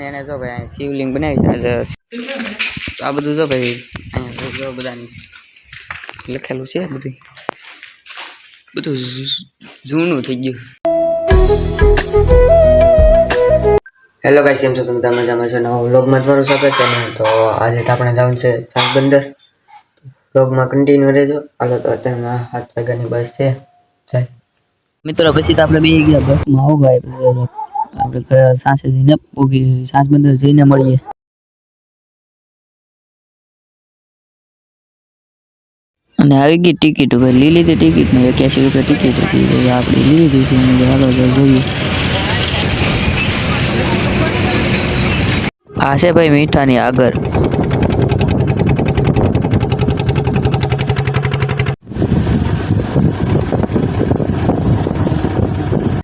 એને જો ભાઈ શિવલિંગ બનાવી છે આજે આ બધું જો ભાઈ અહીંયા જો બધાની લખેલું છે બધું બધું જૂનું થઈ ગયું. હેલો ગાઈસ, કેમ છો તમે? મજામાં છો? નવા વ્લોગમાં તમારું સ્વાગત છે ને. તો આજે તો આપણે જવાનું છે સાંગબંદર. વ્લોગમાં કન્ટિન્યુ રહેજો. હાલો તો અત્યારમાં 7 વાગ્યાની બસ છે. જાય મિત્રો, પછી તો આપણે બેસી ગયા બસમાં. આવો ભાઈ, આપણે સાંસે જઈને સાંગબંદર જઈને મળીએ. અને આવી ગઈ ટિકિટ ભાઈ, લીલી હતી ટિકિટ ને 81 રૂપિયા ટિકિટ હતી. આપણે લીધી હતી. હાલો જોઈએ. આ છે ભાઈ મીઠાની આગળ.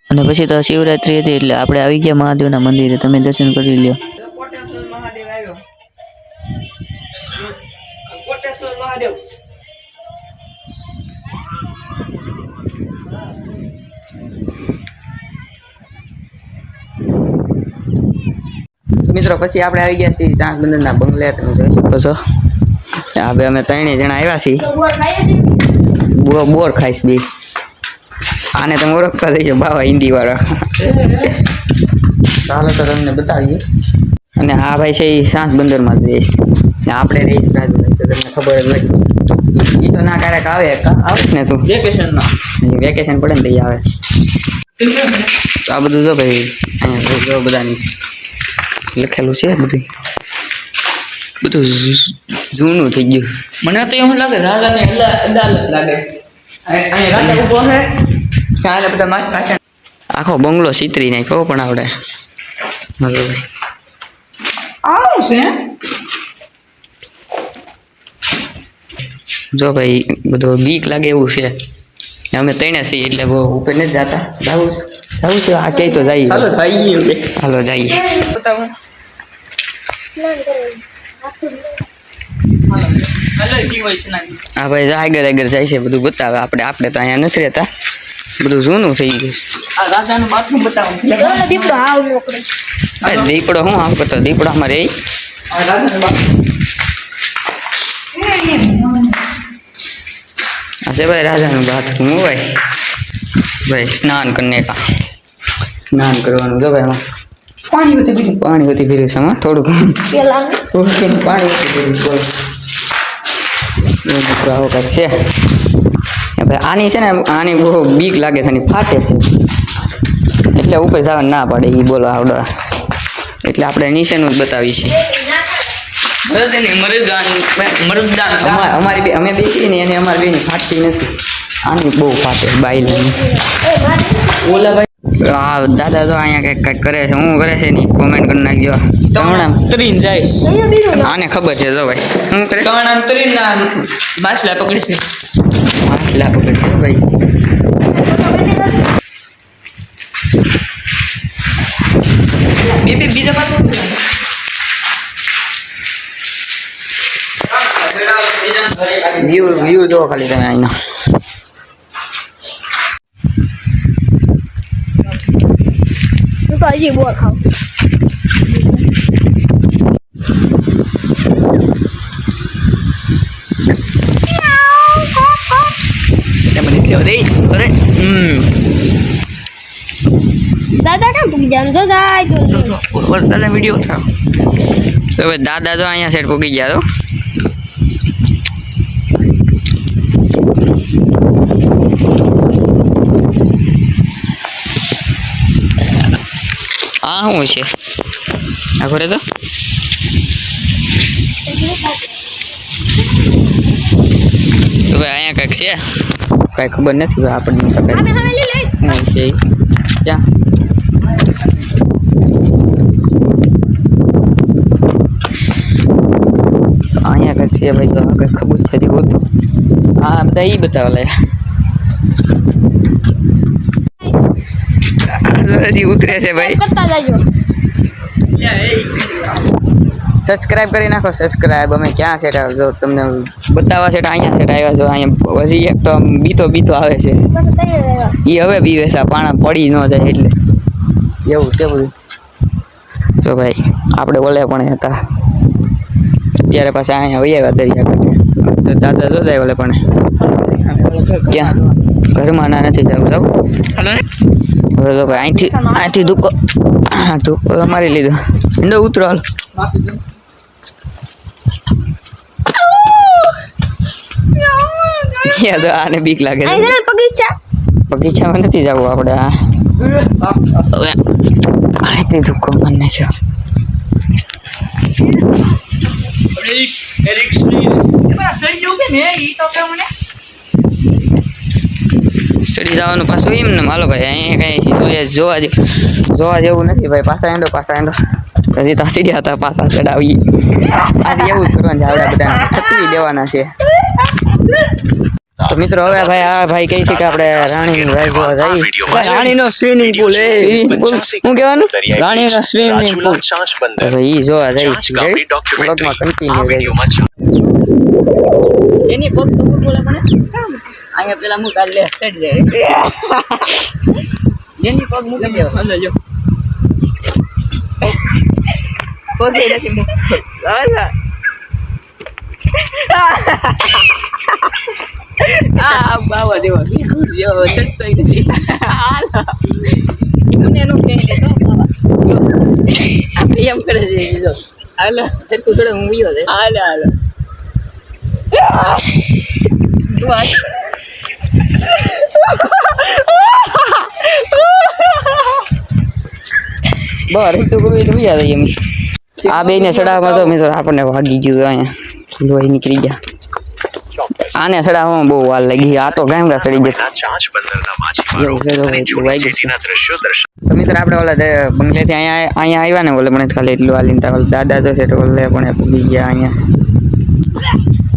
અને પછી તો શિવરાત્રી હતી એટલે આપણે આવી ગયા મહાદેવના મંદિરે. તમે દર્શન કરી લ્યો. મહાદેવ આવ્યો. કોટેશ્વર મહાદેવ. મિત્રો, પછી આપણે આવી ગયા છીએ સાંગબંદરના બંગલે. તમે જોઈ શકો છો. હવે અમે 3 જણા આવ્યા છીએ. બોર ખાઈશ બી. આને તમે ઓળખતા થઈશો, બાવા હિન્દી વાળા. ચાલો તો તમને બતાવીએ. અને આ ભાઈ છે એ સાંગબંદરમાં જ રહે છે. આપણે રહીશ રાજભાઈ, તો તમને ખબર જ હોય. એ તો ના ક્યારેક આવે ને તું વેકેશન પડે ને તો આવે. તો આ બધું જો ભાઈ અહીંયા જો બધાની લખેલું છે બધું જૂનું થઈ ગયું. મને તો એવું લાગે રાજાને અદાલત લાગે. અહીંયા રાજા ઉભો છે, ચાલે બધા માસ્ક પાસે આખો બંગલો ચીતરી નાખ્યો. પણ આવડે આવું છે. જો ભાઈ બધું બીક લાગે એવું છે. અમે 3 છીએ એટલે બહુ ઉપર નથી જતા. જવું છે આ કઈ તો જઈએ. હાલો જઈએ. હા ભાઈ, આગળ જાય છે બધું બતાવે. આપણે તો અહીંયા નથી રહેતા. બધું જૂનું થઈ ગયું છે. દીપડો હું આમ કરતો? દીપડો અમારે છે ભાઈ રાજાનું બાથરૂમ. ભાઈ સ્નાન કરવાનું. જો ભાઈ પાણી હોતી પીરું છે. થોડુંક પાણી હોતી પીરું. આવો કાંઈક છે ભાઈ. આની છે ને આની બહુ બીક લાગે છે. આની ફાટે છે એટલે ઉપર જવાનું ના પડે. એ બોલો આવડો એટલે આપણે નીચેનું જ બતાવીએ છીએ. અમારી અમે બેસી ને એને અમારી બેની ફાટતી નથી. આની બહુ ફાટે બાઈલ. ઓલા ભાઈ હા દાદા તો અહીંયા કંઈક કરે છે. હું કરે છે એની કોમેન્ટ કરી નાખજો. આને ખબર છે. જો ભાઈ શું કરે? માછલા પકડશે. માછલા પકડશે ભાઈ. વ્યૂ જો ખાલી તમે અહીંનો. દાદા વિડીયો ઉઠાવ. હવે દાદા તો અહીંયા સાઈડ પૂકી ગયા. તો આ શું છે આખો રે? તો ભાઈ અહીંયા કંઈક છે, કાંઈ ખબર નથી ભાઈ આપણને. તો કંઈ છે ક્યાં અહીંયા કંઈક છે ભાઈ. તો કંઈક ખબર છે હોતું. હા બધા એ બતાવે હજી ઉતરે છે ભાઈ. સબસ્ક્રાઇબ કરી નાખો. સબસ્ક્રાઇબ. અમે ક્યાં સેટ આવ્યો જો તમને બતાવવા સેટ અહીંયા સેટ આવ્યા છો. અહીંયા હજી એક તો બીતો આવે છે. એ હવે બીવે છે. પાણા પડી ન જાય એટલે એવું છે બધું. તો ભાઈ આપણે ઓલે પણ હતા અત્યારે પાછા અહીંયા વહી આવ્યા દરિયા કાંઠે તો દાદા જો જાય ઓલે પણ ક્યાં ઘરમાં ના નથી જવું હવે તો ભાઈ અહીંથી ધૂકો મારી લીધો ઈંડો ઉતરો હાલ જો આને બીક લાગે બગીચામાં નથી જવું આપણે હવે અહીંથી ધૂકો મારી નાખ્યો ચડી જવાનું પાછું એમ ને માલો ભાઈ અહીંયા કઈ જોવા જેવું નથી ભાઈ પાછા એંડો હજી તો સીડ્યા હતા પાછા ચડાવી આજે એવું જ કરવાનું છે આવડા બધાને ખતવી દેવાના છે તો મિત્રો હવે ભાઈ આ ભાઈ કહે છે કે આપણે રાણીની વાઇફ જોવા જઈએ રાણીનો સ્વિમિંગ પુલ શું કહેવાનું રાણીનો સ્વિમિંગ પુલ ભાઈ જોવા જઈએ બ્લોગમાં કન્ટિન્યુ એની પગ તો બોલે મને અહીંયા પેલા હું કાલે સેટ જાય એની પગ મૂકી દેવો હાલો જો પગ નથી મૂકતો હાલા આ બાવા દેવો જેવો સટતો નથી હાલા મને એનું કહી લેતો બાવા એમ કરે છે જો હાલા સરખું થોડો હું વિયો છે હાલા તું આ બહાર તો કરવું તો યાદ એમ આ બે ને સડાવવામાં તો મિત્રો આપણને વાગી ગયું અહીંયા લોહી નીકળી ગયા આને સડાવવામાં બહુ વાર લાગી આ તો ગામડા સડી ગયા તો મિત્રો આપણે ઓલા બંગલેથી અહીંયા આવ્યા ને ઓલે મને ખાલી એટલું હાલીને દાદા જશે તો ઓલે પણ પૂગી ગયા અહીંયા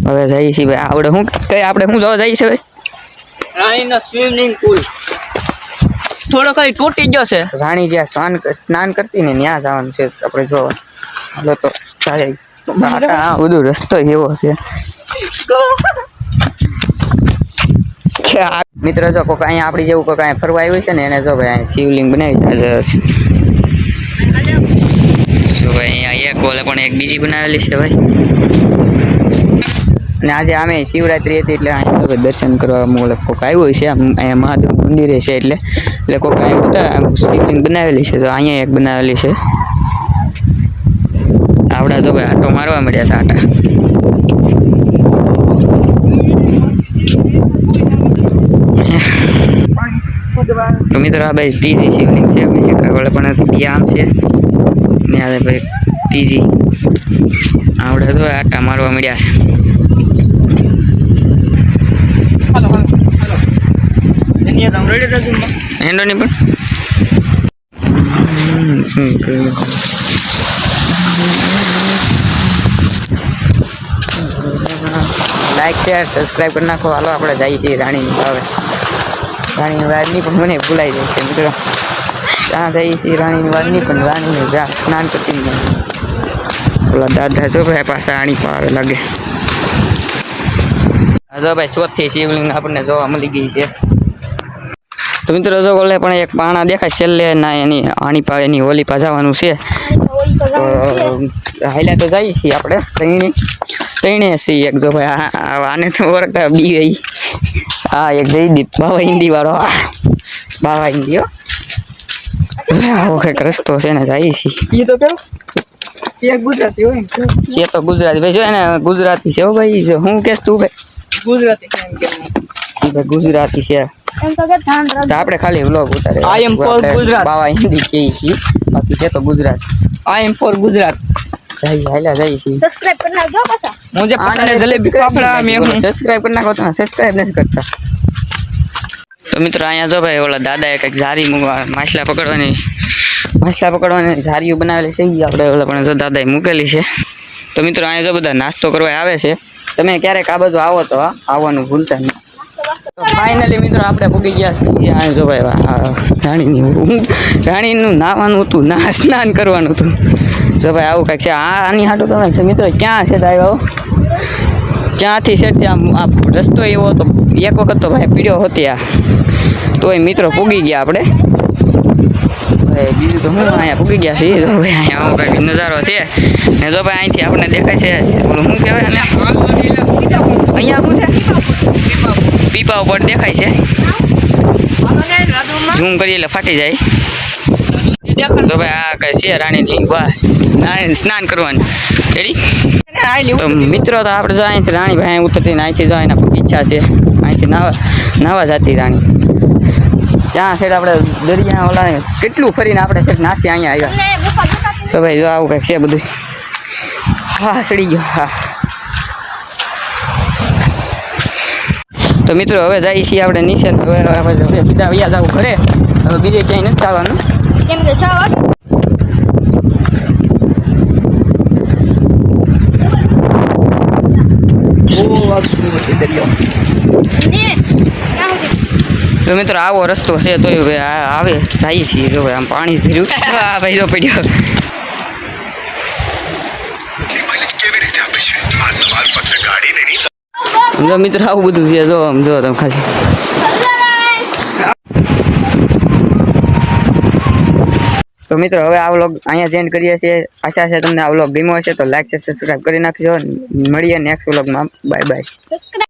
હવે જઈએ છીએ ભાઈ આપણે શું કઈ આપણે શું જોવા જઈએ છીએ ભાઈ રાણીનો સ્વિમિંગ પુલ થોડો કઈ તૂટી ગયો છે રાણી જ્યાં સ્નાન કરતી ને ત્યાં જવાનું છે આપણે જોવા હાલો તો ચાલે બધું રસ્તો એવો છે મિત્રો જો કોઈક અહીંયા આપણી જેવું કોઈક અહીંયા ફરવા આવ્યું છે ને એને જો ભાઈ અહીંયા શિવલિંગ બનાવી છે જો ભાઈ અહીંયા એક બોલે પણ એક બીજી બનાવેલી છે ભાઈ અને આજે અમે શિવરાત્રી હતી એટલે અહીંયા દર્શન કરવા કોઈક આવ્યું છે અહીંયા મહાદેવ મંદિરે છે એટલે કોઈક અહીંયા શિવલિંગ બનાવેલી છે તો અહીંયા એક બનાવેલી છે આવડા તો ભાઈ આટો મારવા મળ્યા છે આટા તો મિત્રો આ ભાઈ ત્રીજી શિવલિંગ છે ભાઈ એક આગળ પણ હતી આમ છે ને આ ભાઈ ત્રીજી આવડે તો આટા મારવા મળ્યા છે એન્ડો ની પણ લાઈક શેર સબસ્ક્રાઈબ કરી નાખો હાલો આપણે જઈએ છીએ રાણીની હવે રાણીની વાડની પણ મને ભૂલાઈ જાય છે મિત્રો ત્યાં જઈએ છીએ રાણીની વાડની પણ રાણીને સ્નાન કરતી ઓલા દાદા જો ભાઈ પાછા આણી પાવે લાગે જો ભાઈ ચોથી શિવલિંગ આપણને જોવા મળી ગઈ છે તો મિત્રો જો ઓલે પણ એક પાણા દેખાય છેલ્લે ના એની આણી પા એની હોલી પા જવાનું છે તો હાઈલા તો જઈએ છીએ આપણે ત્રણે છીએ એક જો ભાઈ આને તો ઓળખતા બી ગઈ હા એક જયદીપ બાવા હિન્દી વાળો બાવા હિન્દી આવો કંઈક રસ્તો છે ને જઈએ છીએ ગુજરાતી હોય છે તો ગુજરાતી ભાઈ જો એને ગુજરાતી છે હો ભાઈ જો હું કેસ તું ભાઈ ગુજરાતી ગુજરાતી છે આપણે ખાલી વ્લોગ ઉતારે આઈ એમ ફોર ગુજરાત બાવા હિન્દી કહી છીએ બાકી છે તો ગુજરાત આઈ એમ ફોર ગુજરાત જઈ હાલા જઈ છીએ સબસ્ક્રાઇબ કરી નાખજો પાછા મુજે પસંદ જલેબી ફાફડા મે સબસ્ક્રાઇબ કરી નાખો તો સબસ્ક્રાઇબ નથી કરતા તો મિત્રો અહીંયા જો ભાઈ ઓલા દાદાએ કંઈક જારી માછલા પકડવાની જારીઓ બનાવેલી છે એ આપણે ઓલા પણ જો દાદાએ મૂકેલી છે તો મિત્રો અહીંયા જો બધા નાસ્તો કરવા આવે છે તમે ક્યારેક આ બાજુ આવો તો આવવાનું ભૂલતા નહીં તો ફાઇનલી મિત્રો આપણે પૂગી ગયા છીએ અહીંયા જો ભાઈ રાણીનું નાવાનું હતું સ્નાન કરવાનું હતું જો ભાઈ આવું કંઈક છે આની હાટું તમે મિત્રો ક્યાં છે આવ્યો ક્યાંથી છે ત્યાં આ રસ્તો એવો હતો એક વખત તો ભાઈ પીડ્યો હતી આ તોય મિત્રો પૂગી ગયા આપણે હવે બીજું તો હું અહીંયા પૂકી ગયા છે જો ભાઈ અહીંયા આવો કંઈક નજારો છે ને જો ભાઈ અહીંથી આપણને દેખાય છે ઓલું શું કહેવાય ને અહીંયા શું છે પીપા ઉપર દેખાય છે ઝૂમ કરીએ એટલે ફાટી જાય તો ભાઈ આ કઈ છે રાણીની વાહ સ્નાન કરવાની રેડી તો મિત્રો તો આપણે જો અહીંથી રાણી ભાઈ ઉતરતી ને અહીંથી જો એના ઈચ્છા છે અહીંથી નાવા જતી રાણી ત્યાં સાઈડ આપણે દરિયા ઓલા કેટલું ફરીને આપણે છે નાથી અહીંયા આવ્યા તો ભાઈ જો આવું કંઈક છે બધું હા સડી ગયો હા તો મિત્રો હવે જઈએ છીએ આપણે નીચે હવે સીધા વૈયા જવું ઘરે હવે બીજે ક્યાંય નથી જવાનું કેમ કે 6 વાગે તો મિત્રો આવો રસ્તો છે તો આવે જાય છીએ જો ભાઈ આમ પાણી ભર્યું હા ભાઈ જો પડ્યો જો મિત્રો આવું બધું છે જો આમ જો તમે ખાલી તો મિત્રો હવે આ વ્લોગ અહીંયા જેન્ડ કરીએ છીએ આશા છે તમને આ વ્લોગ ગમ્યો હશે તો લાઈક સબસ્ક્રાઇબ કરી નાખજો મળીએ નેક્સ્ટ વ્લોગમાં બાય બાય